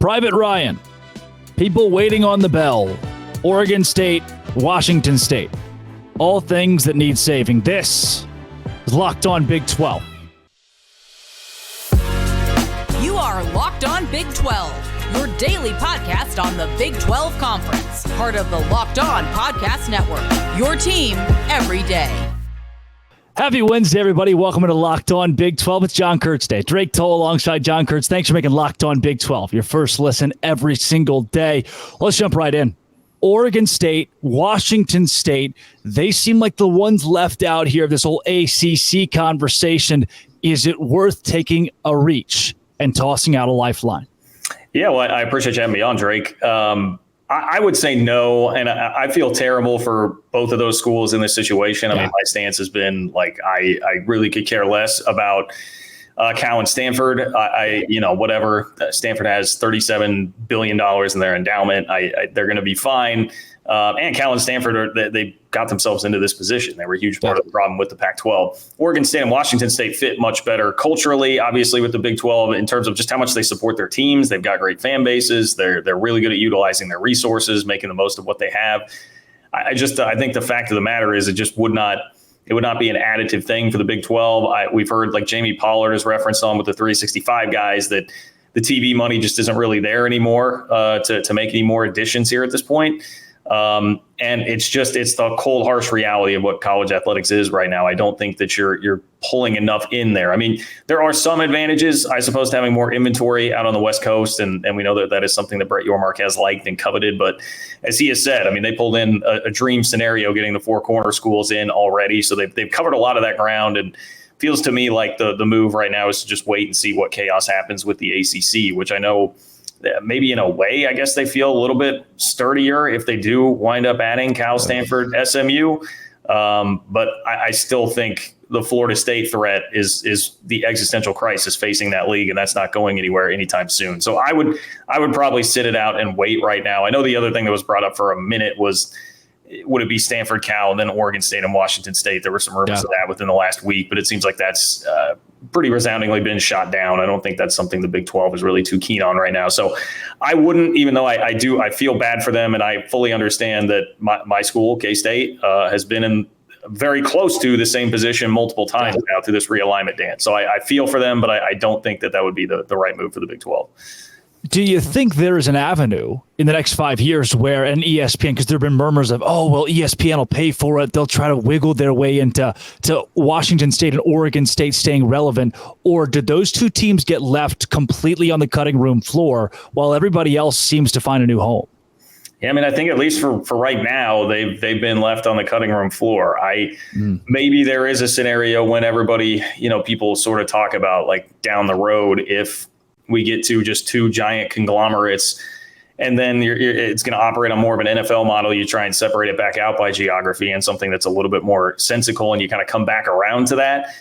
Private Ryan, people waiting on the bell, Oregon State, Washington State. All things that need saving. This is Locked On Big 12. You are Locked On Big 12, your daily podcast on the Big 12 Conference. Part of the Locked On Podcast Network, your team every day. Happy Wednesday, everybody. Welcome to Locked On Big 12. It's John Kurtz Day. Drake Toll alongside John Kurtz. Thanks for making Locked On Big 12 your first listen every single day. Let's jump right in. Oregon State, Washington State, they seem like the ones left out here of this whole ACC conversation. Is it worth taking a reach and tossing out a lifeline? Yeah, well, I appreciate you having me on, Drake. I would say no, and I feel terrible for both of those schools in this situation. I mean, my stance has been like I really could care less about Cal and Stanford. Whatever. Stanford has $37 billion in their endowment. They're going to be fine. And Cal and Stanford, they got themselves into this position. They were a huge part of the problem with the Pac-12. Oregon State and Washington State fit much better culturally, obviously, with the Big 12 in terms of just how much they support their teams. They've got great fan bases. They're really good at utilizing their resources, making the most of what they have. I think the fact of the matter is it would not be an additive thing for the Big 12. We've heard, like Jamie Pollard has referenced on with the 365 guys, that the TV money just isn't really there anymore to make any more additions here at this point. And it's the cold, harsh reality of what college athletics is right now. I don't think that you're pulling enough in there. I mean, there are some advantages, I suppose, to having more inventory out on the West Coast. And we know that is something that Brett Yormark has liked and coveted. But as he has said, I mean, they pulled in a dream scenario getting the four corner schools in already. So they've covered a lot of that ground. And feels to me like the move right now is to just wait and see what chaos happens with the ACC, which I know maybe in a way, I guess they feel a little bit sturdier if they do wind up adding Cal, Stanford, SMU. But I still think the Florida State threat is the existential crisis facing that league, and that's not going anywhere anytime soon. So I would probably sit it out and wait right now. I know the other thing that was brought up for a minute was, would it be Stanford, Cal, and then Oregon State and Washington State? There were some rumors of that within the last week, but it seems like that's pretty resoundingly been shot down. I don't think that's something the Big 12 is really too keen on right now. So I wouldn't, even though I feel bad for them, and I fully understand that my school, K-State, has been in very close to the same position multiple times now through this realignment dance. So I feel for them, but I don't think that would be the right move for the Big 12. Do you think there is an avenue in the next 5 years where an ESPN, because there have been murmurs of, ESPN will pay for it, they'll try to wiggle their way into Washington State and Oregon State staying relevant, or did those two teams get left completely on the cutting room floor while everybody else seems to find a new home? Yeah, I mean, I think at least for right now, they've been left on the cutting room floor. Maybe there is a scenario when everybody, people sort of talk about like down the road, if we get to just two giant conglomerates, and then it's going to operate on more of an NFL model. You try and separate it back out by geography and something that's a little bit more sensical, and you kind of come back around to that.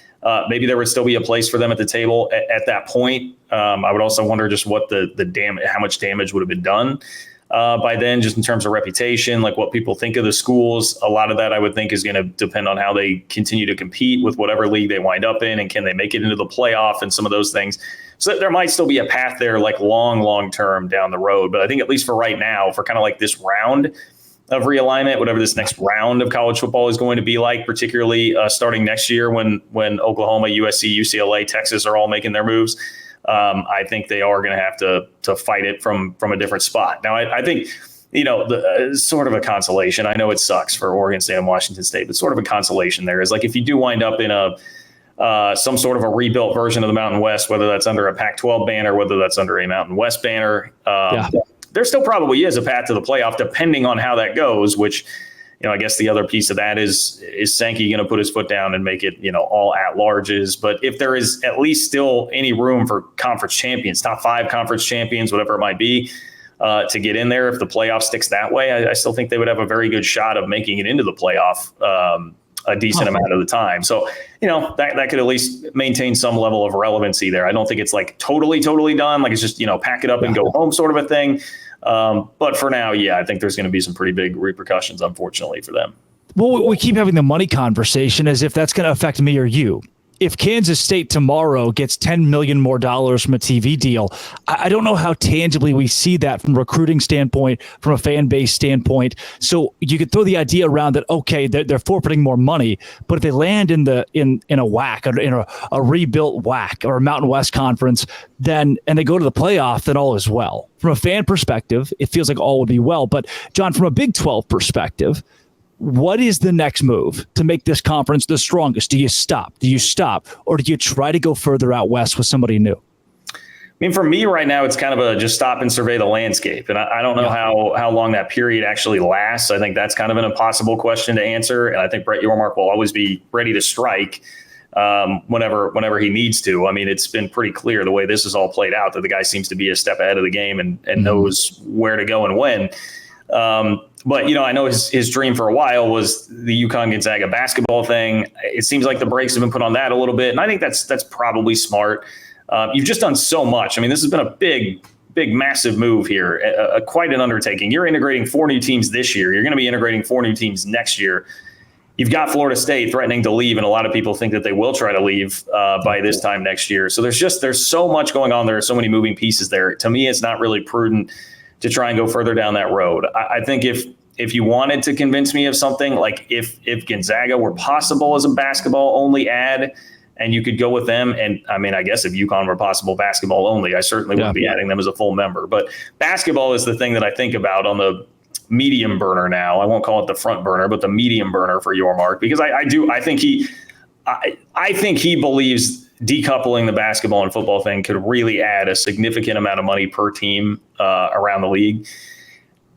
Maybe there would still be a place for them at the table at that point. I would also wonder just what how much damage would have been done by then, just in terms of reputation, like what people think of the schools. A lot of that I would think is going to depend on how they continue to compete with whatever league they wind up in, and can they make it into the playoff and some of those things. So there might still be a path there, like long term down the road. But I think at least for right now, for kind of like this round of realignment, whatever this next round of college football is going to be like, particularly starting next year when Oklahoma, USC, UCLA, Texas are all making their moves, I think they are going to have to fight it from a different spot. Now, I think, sort of a consolation. I know it sucks for Oregon State and Washington State, but sort of a consolation there is like if you do wind up in some sort of a rebuilt version of the Mountain West, whether that's under a Pac-12 banner, whether that's under a Mountain West banner, there still probably is a path to the playoff, depending on how that goes, which, I guess the other piece of that is Sankey going to put his foot down and make it, all at-larges. But if there is at least still any room for conference champions, top 5 conference champions, whatever it might be, to get in there, if the playoff sticks that way, I still think they would have a very good shot of making it into the playoff a decent amount of the time. So, that could at least maintain some level of relevancy there. I don't think it's like totally done. Like it's just, pack it up and go home sort of a thing. But for now, I think there's going to be some pretty big repercussions, unfortunately, for them. Well, we keep having the money conversation as if that's going to affect me or you. if Kansas State tomorrow gets $10 million more from a TV deal, I don't know how tangibly we see that from a recruiting standpoint, from a fan base standpoint. So you could throw the idea around that, okay, they're forfeiting more money, but if they land in a WAC, or in a rebuilt WAC or a Mountain West Conference, and they go to the playoff, then all is well. From a fan perspective, it feels like all would be well. But John, from a Big 12 perspective, what is the next move to make this conference the strongest? Do you stop? Or do you try to go further out west with somebody new? I mean, for me right now, it's kind of a just stop and survey the landscape. And I don't know how long that period actually lasts. I think that's kind of an impossible question to answer. And I think Brett Yormark will always be ready to strike whenever he needs to. I mean, it's been pretty clear the way this is all played out that the guy seems to be a step ahead of the game and knows where to go and when. But, I know his dream for a while was the UConn-Gonzaga basketball thing. It seems like the brakes have been put on that a little bit. And I think that's probably smart. You've just done so much. I mean, this has been a big, massive move here, quite an undertaking. You're integrating 4 new teams this year. You're going to be integrating 4 new teams next year. You've got Florida State threatening to leave, and a lot of people think that they will try to leave by this time next year. So there's so much going on. There are so many moving pieces there. To me, it's not really prudent to try and go further down that road. I think if you wanted to convince me of something, like if Gonzaga were possible as a basketball only ad, and you could go with them, and I mean, I guess if UConn were possible basketball only, I certainly wouldn't be adding them as a full member. But basketball is the thing that I think about on the medium burner now. I won't call it the front burner, but the medium burner for Yormark, because I think he believes decoupling the basketball and football thing could really add a significant amount of money per team around the league.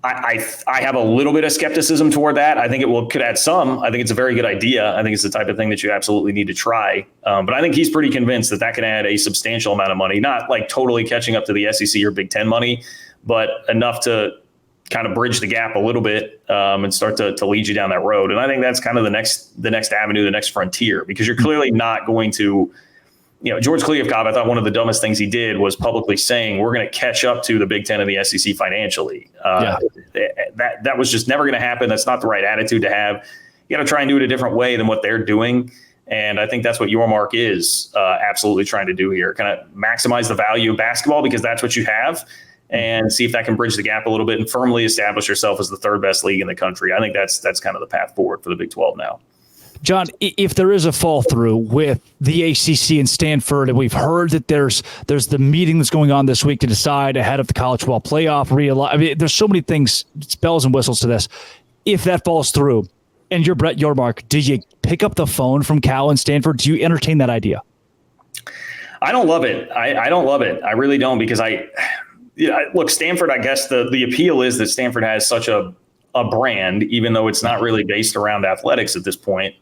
I have a little bit of skepticism toward that. I think could add some. I think it's a very good idea. I think it's the type of thing that you absolutely need to try. But I think he's pretty convinced that can add a substantial amount of money, not like totally catching up to the SEC or Big Ten money, but enough to kind of bridge the gap a little bit and start to lead you down that road. And I think that's kind of the next avenue, the next frontier, because you're clearly not going to. George Kliavkoff, I thought one of the dumbest things he did was publicly saying we're going to catch up to the Big Ten and the SEC financially. That was just never going to happen. That's not the right attitude to have. You got to try and do it a different way than what they're doing. And I think that's what Yormark is absolutely trying to do here. Kind of maximize the value of basketball because that's what you have, and see if that can bridge the gap a little bit and firmly establish yourself as the 3rd best league in the country. I think that's kind of the path forward for the Big 12 now. John, if there is a fall through with the ACC and Stanford, and we've heard that there's the meeting that's going on this week to decide ahead of the college football playoff. I mean, there's so many things, bells and whistles to this. If that falls through, and you're Brett Yormark, do you pick up the phone from Cal and Stanford? Do you entertain that idea? I don't love it. I don't love it. I really don't, because look, Stanford, I guess the appeal is that Stanford has such a brand, even though it's not really based around athletics at this point.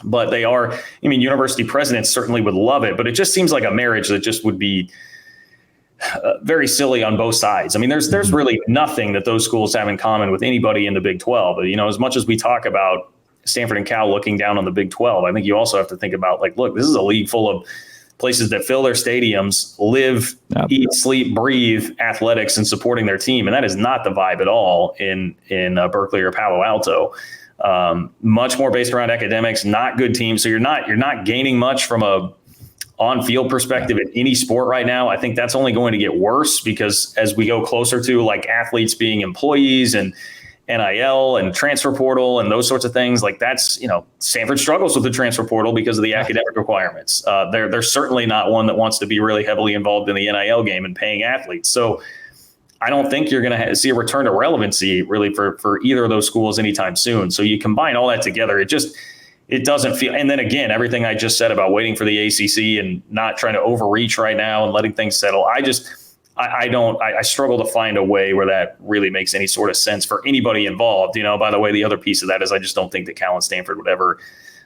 But they are, university presidents certainly would love it, but it just seems like a marriage that just would be very silly on both sides. I mean, there's really nothing that those schools have in common with anybody in the Big 12. As much as we talk about Stanford and Cal looking down on the Big 12, I think you also have to think about, look, this is a league full of places that fill their stadiums, live, eat, sleep, breathe athletics and supporting their team. And that is not the vibe at all in Berkeley or Palo Alto. Much more based around academics, not good teams. So you're not gaining much from a on-field perspective in any sport right now. I think that's only going to get worse, because as we go closer to athletes being employees and NIL and transfer portal and those sorts of things, Stanford struggles with the transfer portal because of the academic requirements. They're certainly not one that wants to be really heavily involved in the NIL game and paying athletes. So I don't think you're going to see a return to relevancy really for either of those schools anytime soon. So you combine all that together, it doesn't feel. And then again, everything I just said about waiting for the ACC and not trying to overreach right now and letting things settle, I struggle to find a way where that really makes any sort of sense for anybody involved. By the way, the other piece of that is I just don't think that Cal and Stanford would ever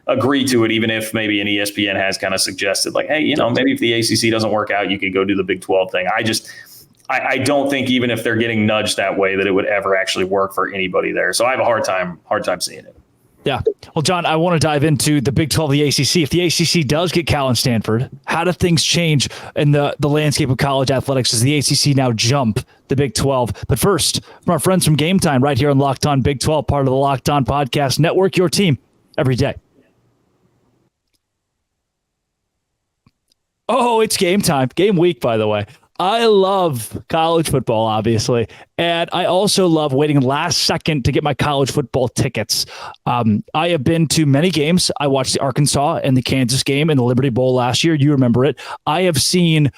agree to it, even if maybe an ESPN has kind of suggested hey, maybe if the ACC doesn't work out, you could go do the Big 12 thing. I don't think even if they're getting nudged that way that it would ever actually work for anybody there. So I have a hard time seeing it. Yeah. Well, John, I want to dive into the Big 12, the ACC. If the ACC does get Cal and Stanford, how do things change in the landscape of college athletics? Does the ACC now jump the Big 12? But first, from our friends from GameTime right here on Locked On Big 12, part of the Locked On Podcast Network, your team every day. Oh, it's game time. Game week, by the way. I love college football, obviously. And I also love waiting last second to get my college football tickets. I have been to many games. I watched the Arkansas and the Kansas game and the Liberty Bowl last year. You remember it. I have seen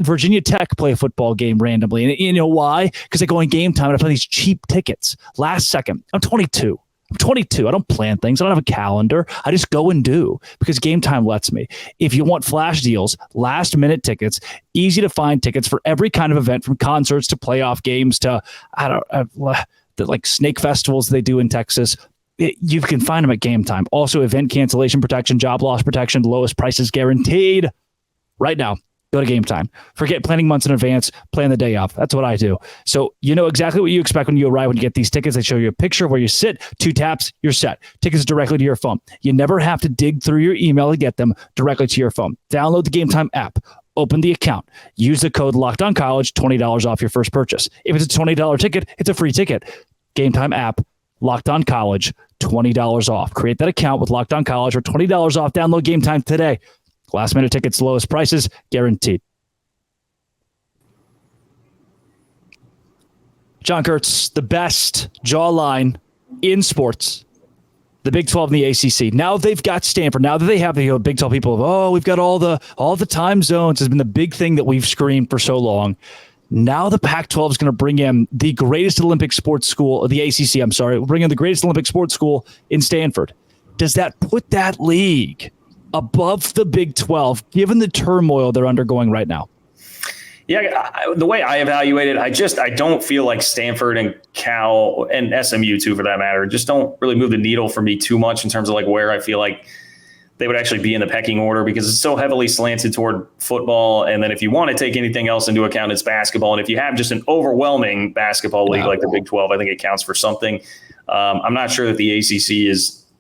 Virginia Tech play a football game randomly. And you know why? Because I go on Game Time and I find these cheap tickets. Last second. I'm 22. I don't plan things. I don't have a calendar. I just go and do because Game Time lets me. If you want flash deals, last minute tickets, easy to find tickets for every kind of event from concerts to playoff games to, like snake festivals they do in Texas. You can find them at Game Time. Also, event cancellation protection, job loss protection, lowest prices guaranteed. Right now, go to Game Time. Forget planning months in advance. Plan the day of. That's what I do. So you know exactly what you expect when you arrive when you get these tickets. They show you a picture of where you sit. 2 taps, you're set. Tickets directly to your phone. You never have to dig through your email to get them directly to your phone. Download the Game Time app. Open the account. Use the code LOCKEDONCollege, $20 off your first purchase. If it's a $20 ticket, it's a free ticket. Game Time app, Locked On College, $20 off. Create that account with Locked On College for $20 off. Download Game Time today. Last minute tickets, lowest prices, guaranteed. John Kurtz, the best jawline in sports, the Big 12 and the ACC. Now they've got Stanford. Now that they have the Big 12 people, we've got all the time zones has been the big thing that we've screamed for so long. Now the Pac-12 is going to bring in the greatest Olympic sports school, the ACC, I'm sorry, will bring in the greatest Olympic sports school in Stanford. Does that put that league above the Big 12, given the turmoil they're undergoing right now? Yeah, the way I evaluate it, I don't feel like Stanford and Cal and SMU too, for that matter, just don't really move the needle for me too much in terms of like where I feel like they would actually be in the pecking order, because it's so heavily slanted toward football. And then if you want to take anything else into account, it's basketball. And if you have just an overwhelming basketball league like the Big 12, I think it counts for something. I'm not sure that the ACC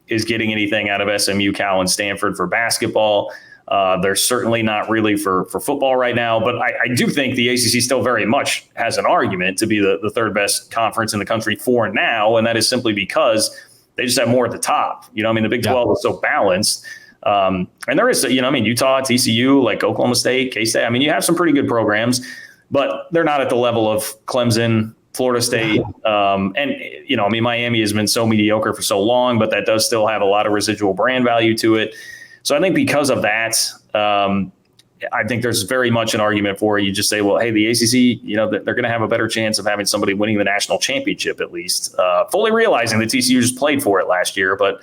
is getting anything out of SMU, Cal, and Stanford for basketball. They're certainly not really for football right now. But I do think the ACC still very much has an argument to be the third best conference in the country for now. And that is simply because they just have more at the top. The Big 12 is so balanced. And there is, Utah, TCU, like Oklahoma State, K-State. You have some pretty good programs, but they're not at the level of Clemson, Florida State. Miami has been so mediocre for so long, but that does still have a lot of residual brand value to it. So I think because of that, I think there's very much an argument for it. You just say, well, hey, the ACC, they're going to have a better chance of having somebody winning the national championship, at least, fully realizing that TCU just played for it last year. But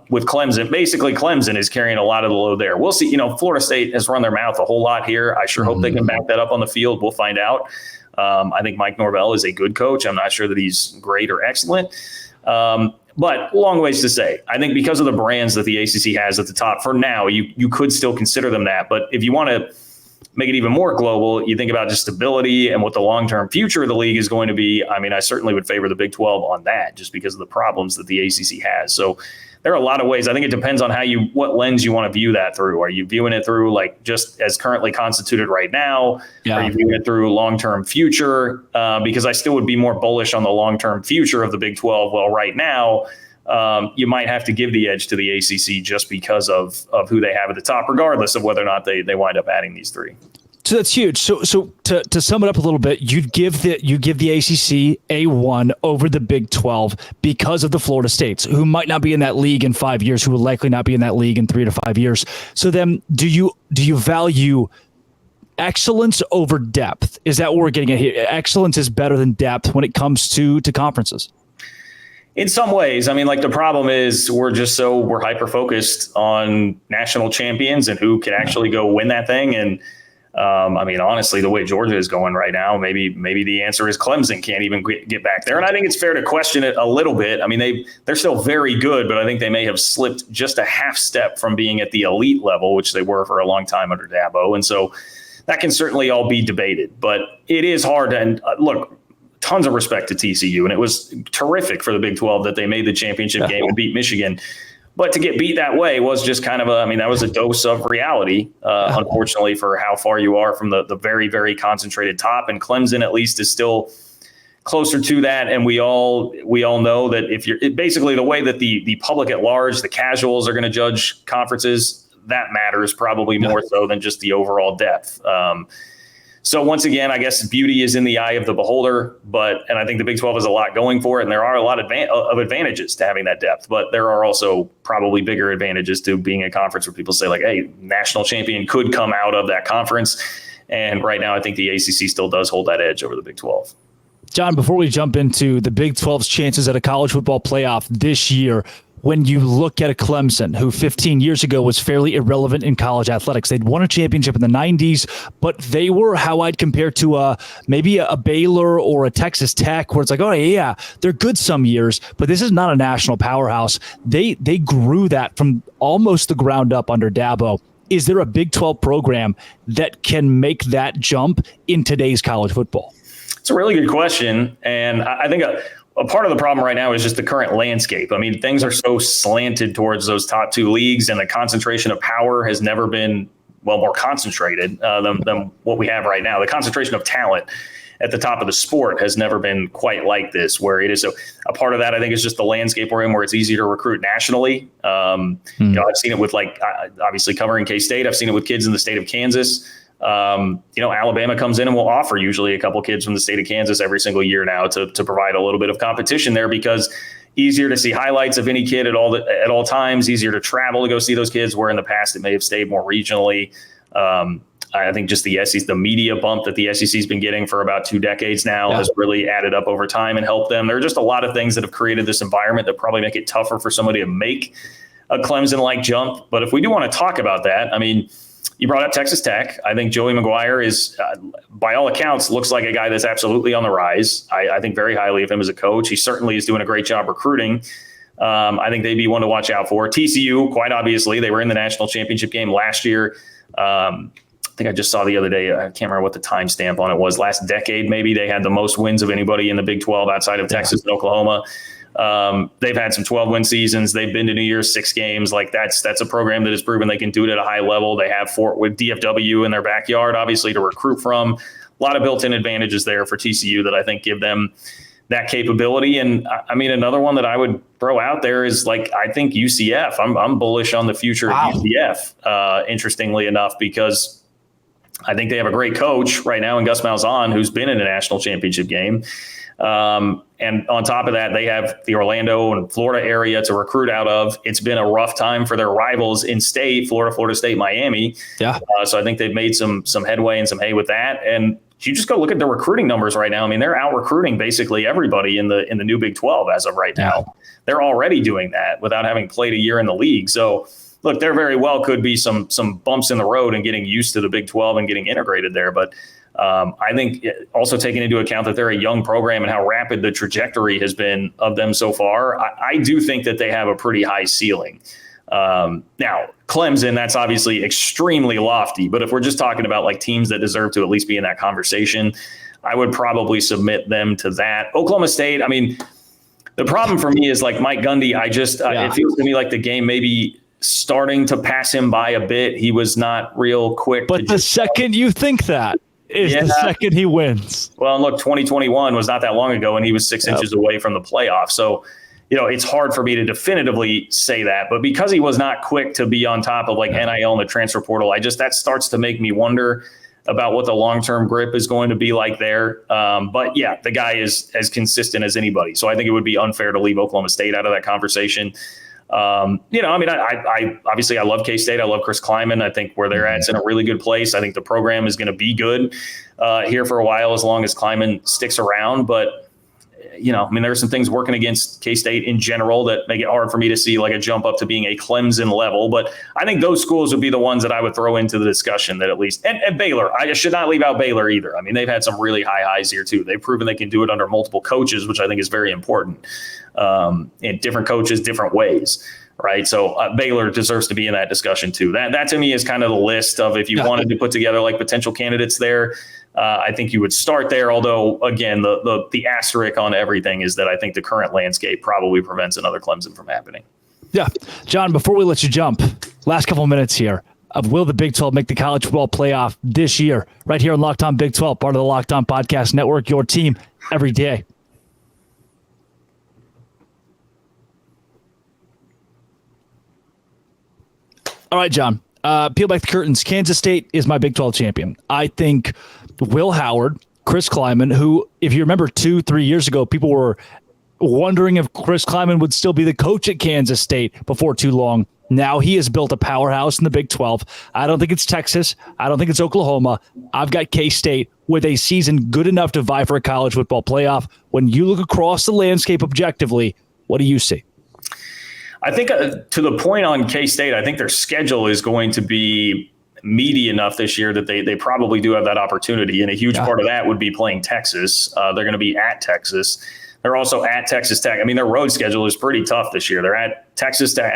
with Clemson, basically Clemson is carrying a lot of the load there. We'll see. Florida State has run their mouth a whole lot here. I sure hope they can back that up on the field. We'll find out. I think Mike Norvell is a good coach. I'm not sure that he's great or excellent. But long ways to say. I think because of the brands that the ACC has at the top for now, you could still consider them that. But if you want to make it even more global, you think about just stability and what the long-term future of the league is going to be. I certainly would favor the Big 12 on that just because of the problems that the ACC has. So there are a lot of ways. I think it depends on what lens you want to view that through. Are you viewing it through like just as currently constituted right now? Are you viewing it through long-term future? Because I still would be more bullish on the long-term future of the Big 12. Well, right now, you might have to give the edge to the ACC just because of who they have at the top, regardless of whether or not they wind up adding these three. So that's huge. So to sum it up a little bit, you give the ACC A1 over the Big 12 because of the Florida States, who might not be in that league in 5 years, who will likely not be in that league in 3 to 5 years. So then, do you value excellence over depth? Is that what we're getting at here? Excellence is better than depth when it comes to conferences. In some ways, the problem is we're hyper focused on national champions and who can actually go win that thing. And honestly, the way Georgia is going right now, maybe the answer is Clemson can't even get back there. And I think it's fair to question it a little bit. They're still very good, but I think they may have slipped just a half step from being at the elite level, which they were for a long time under Dabo. And so that can certainly all be debated, but it is hard to, and look, tons of respect to TCU, and it was terrific for the Big 12 that they made the championship game and beat Michigan. But to get beat that way was just kind of that was a dose of reality, unfortunately, for how far you are from the very, very concentrated top. And Clemson, at least, is still closer to that. And we all know that if you're basically the way that the public at large, the casuals are going to judge conferences, that matters probably more so than just the overall depth. So once again, I guess beauty is in the eye of the beholder, and I think the Big 12 has a lot going for it, and there are a lot of advantages to having that depth, but there are also probably bigger advantages to being a conference where people say like, hey, national champion could come out of that conference. And right now, I think the ACC still does hold that edge over the Big 12. John, before we jump into the Big 12's chances at a college football playoff this year, when you look at a Clemson, who 15 years ago was fairly irrelevant in college athletics, they'd won a championship in the 90s, but they were how I'd compare to maybe a Baylor or a Texas Tech, where it's like, oh, yeah, they're good some years, but this is not a national powerhouse. They grew that from almost the ground up under Dabo. Is there a Big 12 program that can make that jump in today's college football? It's a really good question, and I think a part of the problem right now is just the current landscape. I mean, things are so slanted towards those top two leagues, and the concentration of power has never been, more concentrated than what we have right now. The concentration of talent at the top of the sport has never been quite like this, where it is a part of that, I think, is just the landscape we're in, where it's easier to recruit nationally. I've seen it with, obviously covering K-State. I've seen it with kids in the state of Kansas. Alabama comes in and will offer usually a couple kids from the state of Kansas every single year now to provide a little bit of competition there, because easier to see highlights of any kid at all times, easier to travel to go see those kids, where in the past it may have stayed more regionally. I think just the media bump that the SEC has been getting for about 2 decades now has really added up over time and helped them. There are just a lot of things that have created this environment that probably make it tougher for somebody to make a Clemson-like jump. But if we do want to talk about that, I mean, you brought up Texas Tech. I think Joey McGuire is, by all accounts, looks like a guy that's absolutely on the rise. I think very highly of him as a coach. He certainly is doing a great job recruiting. I think they'd be one to watch out for. TCU, quite obviously, they were in the national championship game last year. I think I just saw the other day, I can't remember what the timestamp on it was, last decade maybe, they had the most wins of anybody in the Big 12 outside of Texas and Oklahoma. They've had some 12-win seasons. They've been to New Year's 6 games. Like that's a program that has proven they can do it at a high level. They have Fort with DFW in their backyard, obviously, to recruit from. A lot of built-in advantages there for TCU that I think give them that capability. And I mean, another one that I would throw out there is I think UCF. I'm bullish on the future of UCF, interestingly enough, because I think they have a great coach right now in Gus Malzahn, who's been in a national championship game. And on top of that, they have the Orlando and Florida area to recruit out of. It's been a rough time for their rivals in state, Florida State, Miami. Yeah. So I think they've made some headway and some hay with that. And you just go look at the recruiting numbers right now. I mean, they're out recruiting basically everybody in the new Big 12 as of right now. They're already doing that without having played a year in the league. So look, there very well could be some bumps in the road and getting used to the Big 12 and getting integrated there. But I think also taking into account that they're a young program and how rapid the trajectory has been of them so far, I do think that they have a pretty high ceiling. Now, Clemson, that's obviously extremely lofty. But if we're just talking about teams that deserve to at least be in that conversation, I would probably submit them to that. Oklahoma State, I mean, the problem for me is Mike Gundy. It feels to me like the game maybe starting to pass him by a bit. He was not real quick. But the second you think that is the second he wins. Well, and look, 2021 was not that long ago, and he was 6 inches away from the playoff. So, it's hard for me to definitively say that. But because he was not quick to be on top of NIL and the transfer portal, that starts to make me wonder about what the long-term grip is going to be like there. But yeah, the guy is as consistent as anybody. So I think it would be unfair to leave Oklahoma State out of that conversation. I obviously I love K-State. I love Chris Kleiman. I think where they're at is in a really good place. I think the program is going to be good here for a while as long as Kleiman sticks around. But, there are some things working against K-State in general that make it hard for me to see a jump up to being a Clemson level. But I think those schools would be the ones that I would throw into the discussion that at least, and Baylor, I should not leave out Baylor either. I mean, they've had some really high highs here too. They've proven they can do it under multiple coaches, which I think is very important. And different coaches, different ways. Right. So Baylor deserves to be in that discussion, too. That to me is kind of the list of if you wanted to put together potential candidates there. I think you would start there. Although, again, the asterisk on everything is that I think the current landscape probably prevents another Clemson from happening. Yeah. John, before we let you jump, last couple of minutes here. Will the Big 12 make the college football playoff this year? Right here on Locked On Big 12, part of the Locked On Podcast Network, your team every day. All right, John. Peel back the curtains. Kansas State is my Big 12 champion. I think Will Howard, Chris Kleiman, who, if you remember 2-3 years ago, people were wondering if Chris Kleiman would still be the coach at Kansas State before too long. Now he has built a powerhouse in the Big 12. I don't think it's Texas. I don't think it's Oklahoma. I've got K-State with a season good enough to vie for a college football playoff. When you look across the landscape objectively, what do you see? I think to the point on K-State, I think their schedule is going to be meaty enough this year that they probably do have that opportunity. And a huge part of that would be playing Texas. They're going to be at Texas. They're also at Texas Tech. I mean, their road schedule is pretty tough this year. They're at Texas Tech.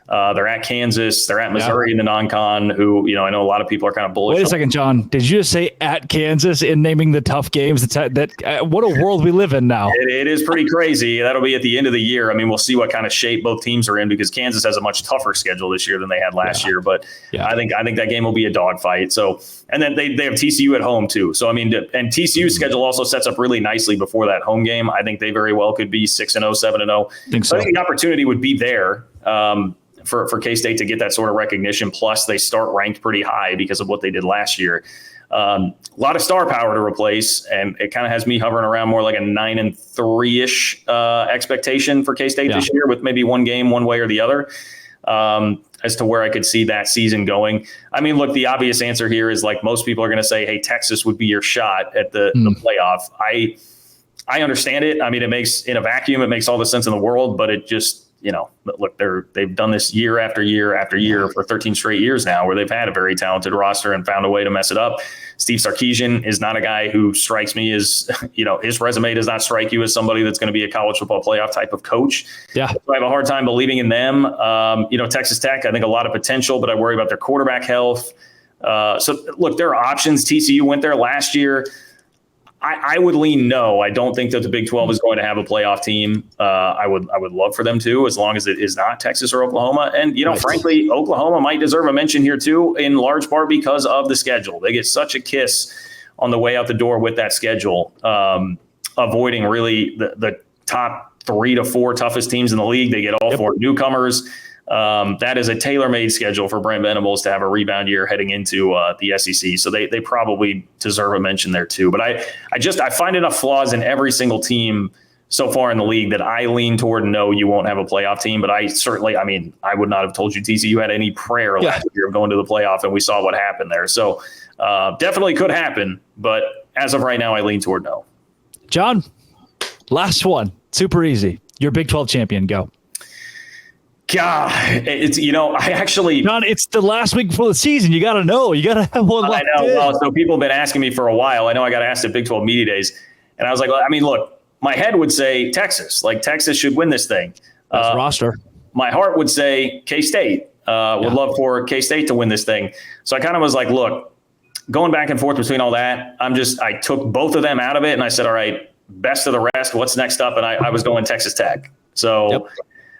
They're at Kansas. They're at Missouri in the non-con, who, I know a lot of people are kind of bullish. Wait a second, John. Did you just say at Kansas in naming the tough games? What a world we live in now. It is pretty crazy. That'll be at the end of the year. I mean, we'll see what kind of shape both teams are in, because Kansas has a much tougher schedule this year than they had last year. But I think that game will be a dogfight. So, and then they have TCU at home too. So, I mean, and TCU's schedule also sets up really nicely before that home game. I think they very well could be 6-0, 7-0. I think the opportunity would be there. For K-State to get that sort of recognition. Plus, they start ranked pretty high because of what they did last year. A lot of star power to replace, and it kind of has me hovering around more like a 9-3-ish expectation for K-State this year, with maybe one game one way or the other, as to where I could see that season going. I mean, look, the obvious answer here is, like, most people are going to say, hey, Texas would be your shot at the playoff. I understand it. I mean, it makes, in a vacuum, it makes all the sense in the world, but it just, look, they've done this year after year after year for 13 straight years now, where they've had a very talented roster and found a way to mess it up. Steve Sarkisian is not a guy who strikes me as, his resume does not strike you as somebody that's going to be a college football playoff type of coach. Yeah. So I have a hard time believing in them. Texas Tech, I think a lot of potential, but I worry about their quarterback health. So look, there are options. TCU went there last year. I would lean no. I don't think that the Big 12 is going to have a playoff team. I would love for them to, as long as it is not Texas or Oklahoma. And, frankly, Oklahoma might deserve a mention here too, in large part because of the schedule. They get such a kiss on the way out the door with that schedule, avoiding really the top 3 to 4 toughest teams in the league. They get all 4 newcomers. That is a tailor-made schedule for Brent Venables to have a rebound year heading into the SEC. So they probably deserve a mention there too. But I find enough flaws in every single team so far in the league that I lean toward no, you won't have a playoff team. But I would not have told you TCU had any prayer last year of going to the playoff, and we saw what happened there. So definitely could happen. But as of right now, I lean toward no. John, last one. Super easy. You're Big 12 champion. Go. God, it's, John, it's the last week before the season. You got to know. You got to have one. I know. Well, so people have been asking me for a while. I know I got asked at Big 12 Media Days, and I was like, look, my head would say Texas. Like, Texas should win this thing. Roster. My heart would say K-State. Would love for K-State to win this thing. So I kind of was like, look, going back and forth between all that, I took both of them out of it, and I said, all right, best of the rest. What's next up? And I was going Texas Tech. So.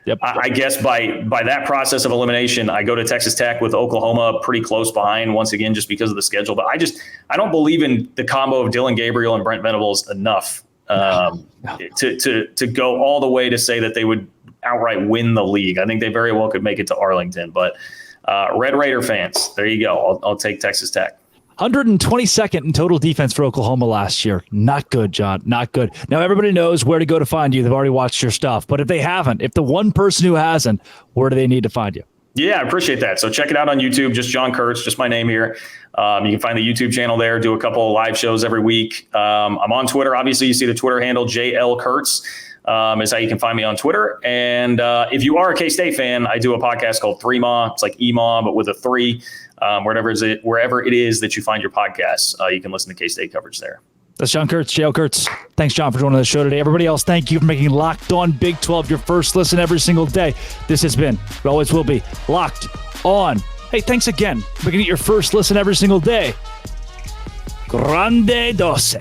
Yep. I guess by that process of elimination, I go to Texas Tech with Oklahoma pretty close behind once again, just because of the schedule. But I don't believe in the combo of Dylan Gabriel and Brent Venables enough to go all the way to say that they would outright win the league. I think they very well could make it to Arlington. But Red Raider fans, there you go. I'll take Texas Tech. 122nd in total defense for Oklahoma last year. Not good, John. Not good. Now, everybody knows where to go to find you. They've already watched your stuff. But if they haven't, if the one person who hasn't, where do they need to find you? Yeah, I appreciate that. So check it out on YouTube. Just John Kurtz, just my name here. You can find the YouTube channel there. Do a couple of live shows every week. I'm on Twitter. Obviously, you see the Twitter handle, JL Kurtz. Is how you can find me on Twitter. And if you are a K-State fan, I do a podcast called 3MA. It's like EMA, but with a 3. Wherever it is that you find your podcasts, you can listen to K-State coverage there. That's John Kurtz, JL Kurtz. Thanks, John, for joining the show today. Everybody else, thank you for making Locked On Big 12 your first listen every single day. This has been, it always will be, Locked On. Hey, thanks again for making it your first listen every single day. Grande dose.